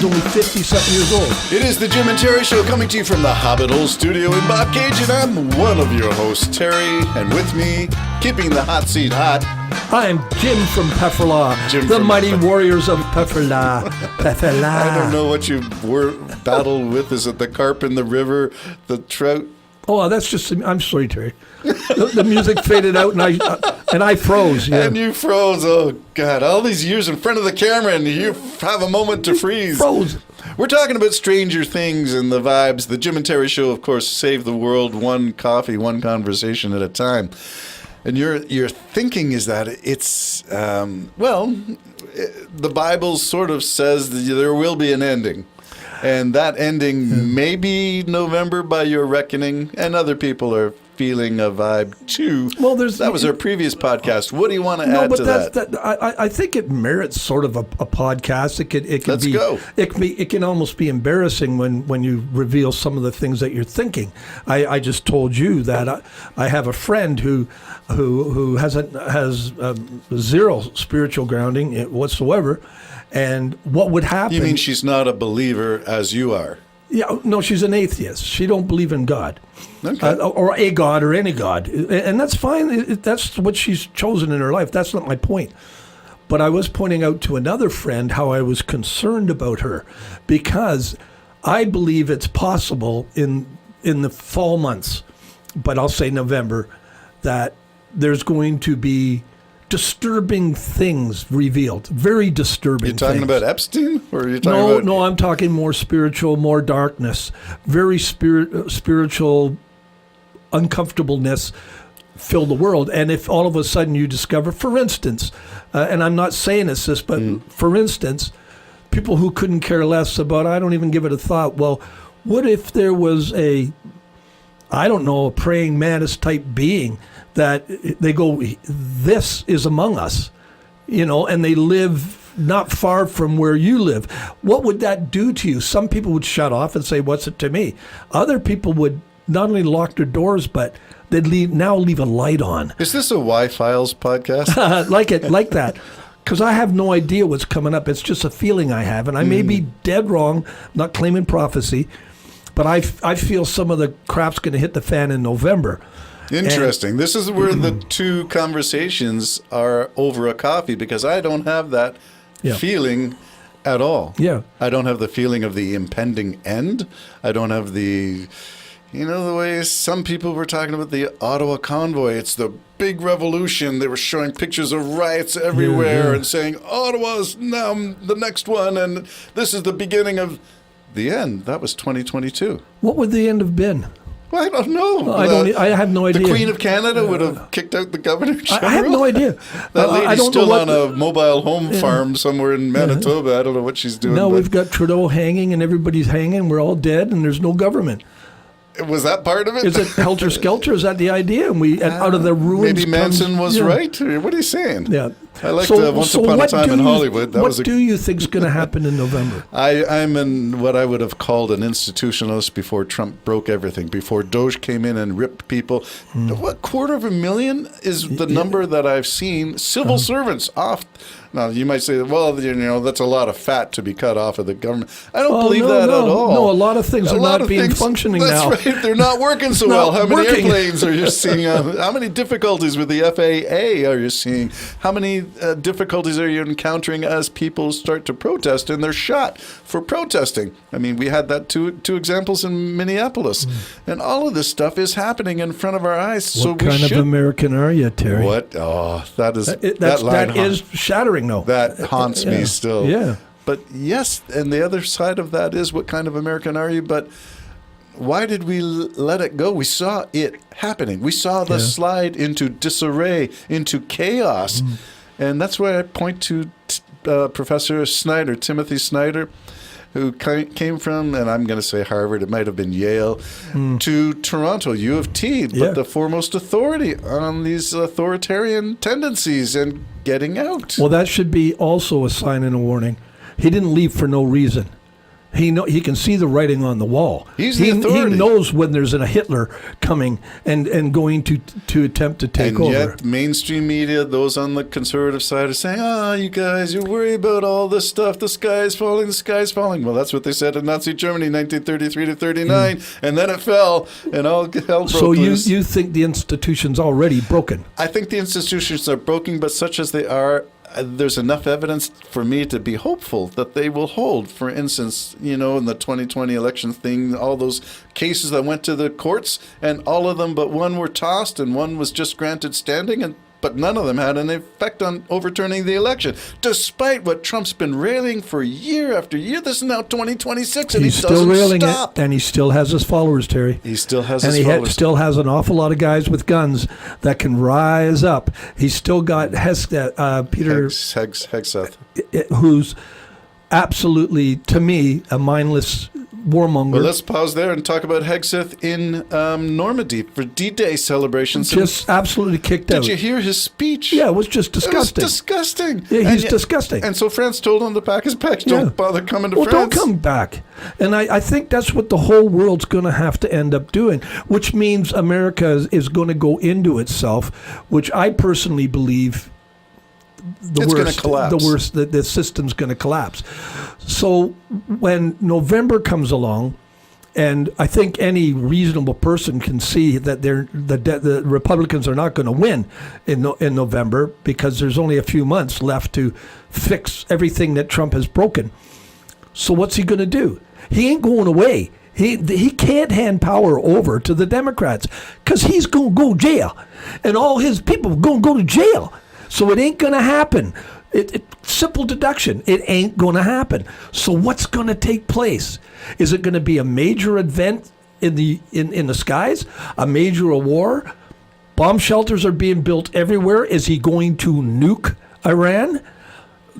He's only 50-something years old. It is the Jim and Terry Show coming to you from the Hobbit Hole Studio in Bobcage, and I'm one of your hosts, Terry, and with me, keeping the hot seat hot. I'm Jim from Pefferlaw, the mighty warriors of Pefferlaw. Pefferlaw. I don't know what you battle with. Is it the carp in the river, the trout? Oh, that's just. I'm sorry, Terry. The music faded out, and I froze. Yeah. And you froze. Oh God! All these years in front of the camera, and you have a moment to freeze. Froze. We're talking about Stranger Things and the vibes. The Jim and Terry Show, of course, save the world one coffee, one conversation at a time. And your thinking is that it's the Bible sort of says that there will be an ending. And that ending may be November by your reckoning, and other people are feeling a vibe too. Well, that was our previous podcast. What do you want to add to that? I think it merits sort of a podcast. It can Let's go. It can almost be embarrassing when you reveal some of the things that you're thinking. I just told you that I have a friend who has zero spiritual grounding whatsoever. And what would happen? You mean she's not a believer as you are? Yeah, no, she's an atheist. She don't believe in God, okay. Or a God or any God, and that's fine. That's what she's chosen in her life. That's not my point. But I was pointing out to another friend how I was concerned about her, because I believe it's possible in the fall months, but I'll say November, that there's going to be disturbing things revealed. Very disturbing things. You're talking about Epstein? Or are you talking about... No, I'm talking more spiritual, more darkness. Very spiritual uncomfortableness fill the world. And if all of a sudden you discover, for instance, and I'm not saying it's this, but for instance, people who couldn't care less about, I don't even give it a thought, well, what if there was a praying mantis type being that they go, this is among us, and they live not far from where you live. What would that do to you? Some people would shut off and say, what's it to me? Other people would not only lock their doors, but they'd leave a light on. Is this a Y-Files podcast? like that. Because I have no idea what's coming up. It's just a feeling I have. And I may be dead wrong, not claiming prophecy, but I feel some of the crap's going to hit the fan in November. Interesting. This is where the two conversations are over a coffee, because I don't have that feeling at all. Yeah. I don't have the feeling of the impending end. I don't have the way some people were talking about the Ottawa convoy. It's the big revolution. They were showing pictures of riots everywhere and saying, Ottawa's now the next one, and this is the beginning of the end. That was 2022. What would the end have been? Well, I don't know. I have no idea. The Queen of Canada would have kicked out the Governor General. I have no idea. That lady's still on a mobile home farm somewhere in Manitoba. I don't know what she's doing. Now we've got Trudeau hanging, and everybody's hanging. We're all dead, and there's no government. Was that part of it? Is it helter-skelter? Is that the idea? And out of the ruins maybe Manson was right? What are you saying? Yeah. I liked Once Upon a Time in Hollywood. What do you think is going to happen in November? I'm in what I would have called an institutionalist before Trump broke everything, before Doge came in and ripped people. What, 250,000 is the number that I've seen civil servants off. Now, you might say, well, that's a lot of fat to be cut off of the government. I don't believe that at all. No, a lot of things are not functioning now. That's right. They're not working so well. How many airplanes are you seeing? How many difficulties with the FAA are you seeing? How many difficulties are you encountering as people start to protest and they're shot for protesting? I mean, we had that two examples in Minneapolis. And all of this stuff is happening in front of our eyes. What kind of American are you, Terry? What? Oh, that is shattering. No, that haunts me still. Yeah. But yes, and the other side of that is, what kind of American are you? But why did we let it go? We saw it happening. We saw the slide into disarray, into chaos. And that's why I point to Professor Snyder, Timothy Snyder, who came from, and I'm going to say Harvard, it might have been Yale, to Toronto, U of T, but the foremost authority on these authoritarian tendencies and getting out. Well, that should be also a sign and a warning. He didn't leave for no reason. He can see the writing on the wall. He's the authority. He knows when there's a Hitler coming and going to attempt to take over. And yet, mainstream media, those on the conservative side, are saying, you guys, you worry about all this stuff. The sky is falling, the sky is falling. Well, that's what they said in Nazi Germany, 1933 to 39. And then it fell, and all hell broke loose. So you think the institution's already broken? I think the institutions are broken, but such as they are, there's enough evidence for me to be hopeful that they will hold. For instance, in the 2020 election thing, all those cases that went to the courts, and all of them but one were tossed, and one was just granted standing, but none of them had an effect on overturning the election, despite what Trump's been railing for year after year. This is now 2026, and He's he still doesn't railing stop. it, and he still has his followers, Terry. He still has And his he followers. still has an awful lot of guys with guns that can rise up. He's still got Peter Hegseth. who's absolutely, to me, a mindless warmonger. Well, let's pause there and talk about Hegseth in Normandy for D-Day celebrations. Just absolutely kicked out. Did you hear his speech? Yeah, it was just disgusting. It was disgusting. Yeah, he's disgusting. And so France told him to pack his bags. Don't bother coming to France. Don't come back. And I think that's what the whole world's going to have to end up doing, which means America is going to go into itself, which I personally believe It's going to collapse. The system's going to collapse. So when November comes along, and I think any reasonable person can see that the Republicans are not going to win in November, because there's only a few months left to fix everything that Trump has broken. So what's he going to do? He ain't going away. He can't hand power over to the Democrats, because he's going to go jail, and all his people are going to go to jail. So it ain't going to happen. Simple deduction. It ain't going to happen. So what's going to take place? Is it going to be a major event in the skies? A major war? Bomb shelters are being built everywhere. Is he going to nuke Iran?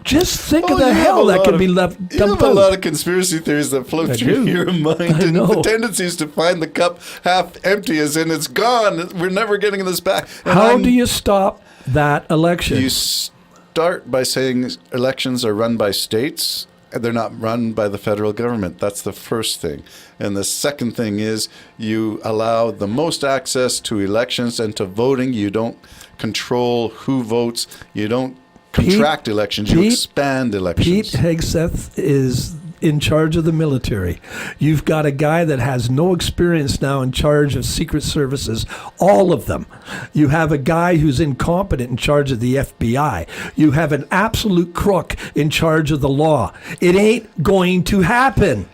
Just think of the hell that could be left dumped You have a lot of conspiracy theories that flow through your mind. And the tendency is to find the cup half empty, as in it's gone. We're never getting this back. And how do you stop that election? You start by saying elections are run by states. They're not run by the federal government. That's the first thing. And the second thing is you allow the most access to elections and to voting. You don't control who votes. You don't contract elections. You expand elections. Pete Hegseth is in charge of the military. You've got a guy that has no experience now in charge of secret services, all of them. You have a guy who's incompetent in charge of the FBI. You have an absolute crook in charge of the law. It ain't going to happen.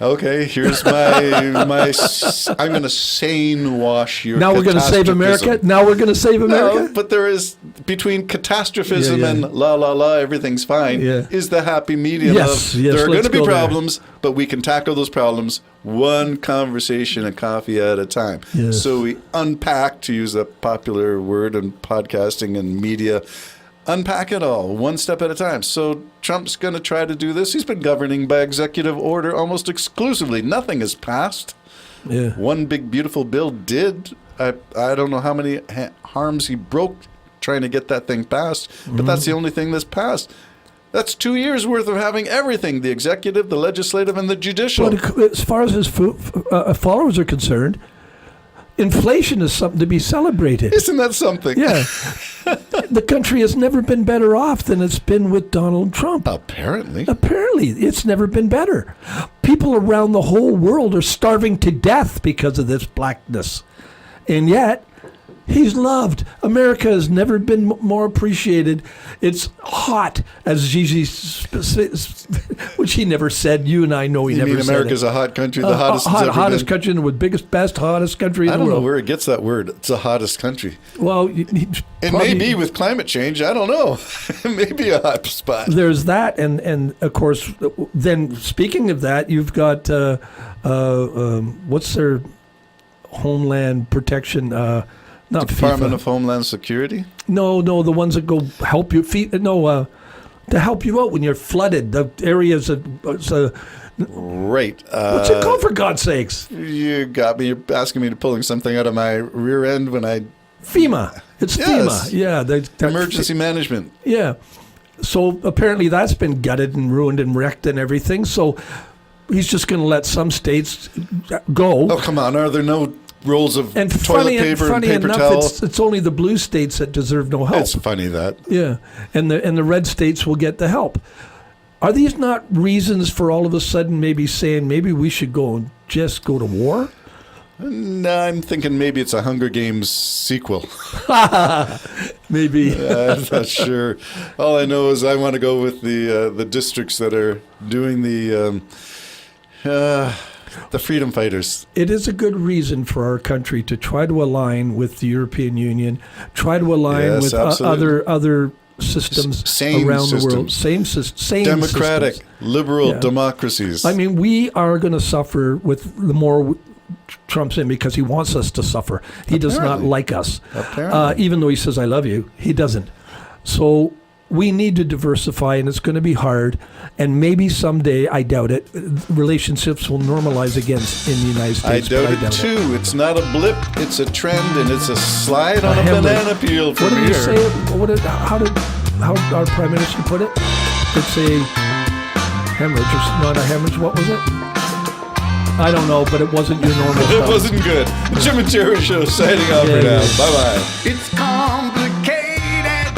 Okay, here's I'm going to sane wash your Now we're going to save America? No, but there is, between catastrophism and everything's fine, is the happy medium of there are going to be problems, but we can tackle those problems one conversation and coffee at a time. Yes. So we unpack, to use a popular word in podcasting and media, unpack it all one step at a time. So Trump's going to try to do this. He's been governing by executive order almost exclusively. Nothing has passed. Yeah. One big beautiful bill did. I don't know how many harms he broke trying to get that thing passed, but that's the only thing that's passed. That's 2 years worth of having everything, the executive, the legislative, and the judicial. But as far as his followers are concerned, inflation is something to be celebrated. Isn't that something? Yeah. The country has never been better off than it's been with Donald Trump. Apparently. It's never been better. People around the whole world are starving to death because of this blackness. And yet, he's loved. America has never been more appreciated. It's hot, as Gigi, which he never said. You and I know he never said America's it. a hot country, the hottest it's ever hottest been. country in the world, best, hottest country in the world. I don't know where it gets that word. It's the hottest country. Well, it may be with climate change. I don't know. It may be a hot spot. There's that, and of course, then speaking of that, you've got what's their Homeland Protection? Not Department FIFA. of Homeland Security? No, the ones that go help you. To help you out when you're flooded. The areas Right. What's it called, for God's sakes? You got me. You're asking me to pulling something out of my rear end when I... FEMA. It's Yes. FEMA. Yeah. Emergency management. Yeah. So apparently that's been gutted and ruined and wrecked and everything. So he's just going to let some states go. Oh, come on. Are there no rolls of And toilet paper and funny paper enough, towel? it's only the blue states that deserve no help. It's funny that. Yeah, and the red states will get the help. Are these not reasons for all of a sudden maybe saying maybe we should go and just go to war? No, I'm thinking maybe it's a Hunger Games sequel. Maybe. I'm not sure. All I know is I want to go with the districts that are doing the freedom fighters. It is a good reason for our country to try to align with the European Union, try to align Yes, with absolutely. other systems Same around the world. systems. Same Democratic, systems. liberal Yeah. democracies. I mean, we are going to suffer with the more Trump's in because he wants us to suffer. He does not Apparently. like us. Apparently. Even though he says, I love you, he doesn't. So we need to diversify, and it's going to be hard. And maybe someday, I doubt it, relationships will normalize again in the United I States. doubt but it too. It's not a blip, it's a trend, and it's a slide on a hemorrhage. banana peel from What did here. you say? How our Prime Minister put it? It's a hemorrhage, or not a hemorrhage. What was it? I don't know, but it wasn't your normal It stuff. wasn't good. The Jim and Jerry Show signing off Yeah, for now. yeah. Bye-bye. It's complicated,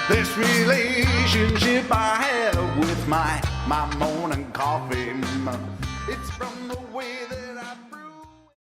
this relationship I have with my morning coffee. It's from the way that I